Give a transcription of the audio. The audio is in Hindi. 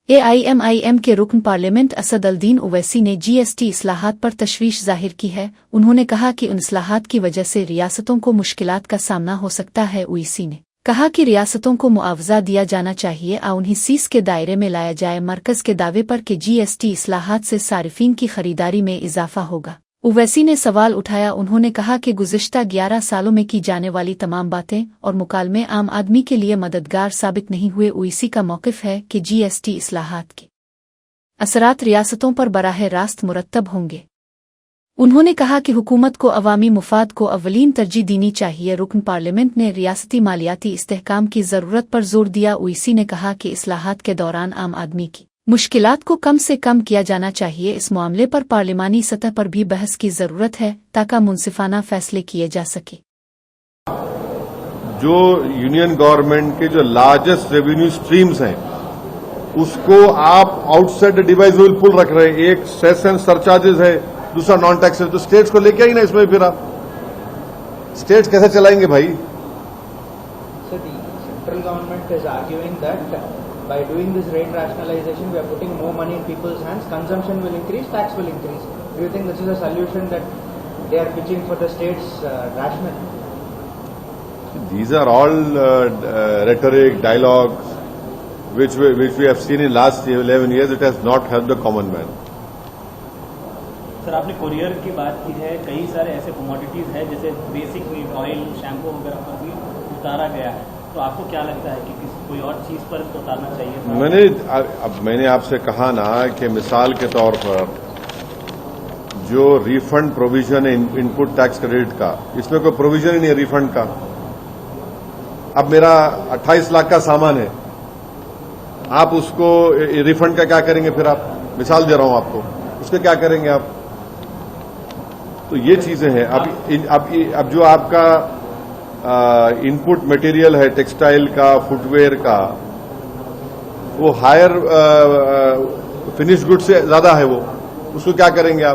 AIMIM के रुकन पार्लियामेंट असदुद्दीन ओवैसी ने GST इस्लाहात पर तशवीश जाहिर की है। उन्होंने कहा कि उन इस्लाहात की वजह से रियासतों को मुश्किलात का सामना हो सकता है। ओवैसी ने कहा कि रियासतों को मुआवजा दिया जाना चाहिए और उन्हें सीस के दायरे में लाया जाए। मरकज के दावे पर कि GST इस्लाहात से सारिफीन की खरीदारी में इजाफा होगा, ओवैसी ने सवाल उठाया। उन्होंने कहा कि गुज़िश्ता 11 सालों में की जाने वाली तमाम बातें और मुकालमे आम आदमी के लिए मददगार साबित नहीं हुए। ओवैसी का मौक़िफ़ है कि GST इस्लाहात के असरात रियासतों पर बराह रास्त मुरत्तब होंगे। उन्होंने कहा कि हुकूमत को अवामी मुफाद को अव्वलीन तरजीह देनी चाहिए। रुकन पार्लियामेंट ने रियासती मालियाती इस्तेहकाम की ज़रूरत पर जोर दिया। ओवैसी ने कहा कि इस्लाहात के दौरान आम आदमी की मुश्किलात को कम से कम किया जाना चाहिए। इस मामले पर पार्लिमानी सतह पर भी बहस की ज़रूरत है ताकि मुनसिफाना फैसले किए जा सके। जो यूनियन गवर्नमेंट के जो लार्जेस्ट रेवेन्यू स्ट्रीम्स हैं उसको आप आउटसाइड डिवाइजेबल पुल रख रहे हैं। एक सेस एंड सरचार्जेस है, दूसरा नॉन टैक्सेबल। तो स्टेट्स को लेके आई ना इसमें, फिर आप स्टेट्स कैसे चलाएंगे भाई? So the central government is arguing that by doing this rate rationalization, we are putting more money in people's hands. Consumption will increase, tax will increase. Do you think this is a solution that they are pitching for the states rational? These are all rhetoric, dialogues, which we have seen in last 11 years. It has not helped the common man. Sir, आपने कोरियर की बात की है। कई सारे ऐसे कमोडिटीज हैं जैसे बेसिक नीड ऑयल, शैम्पू वगैरह पर भी उतारा गया है। तो आपको क्या लगता है कि कोई और चीज पर इसको उतारना चाहिए? मैंने आपसे कहा ना कि मिसाल के तौर पर जो रिफंड प्रोविजन है इनपुट टैक्स क्रेडिट का, इसमें कोई प्रोविजन ही नहीं है रिफंड का। अब मेरा 28 लाख का सामान है, आप उसको रिफंड का क्या करेंगे? फिर आप मिसाल दे रहा हूं आपको, उसके क्या करेंगे आप? तो ये चीजें हैं। अब जो आपका इनपुट मटेरियल है टेक्सटाइल का, फुटवेयर का, वो हायर फिनिश गुड से ज्यादा है, वो उसको क्या करेंगे आप?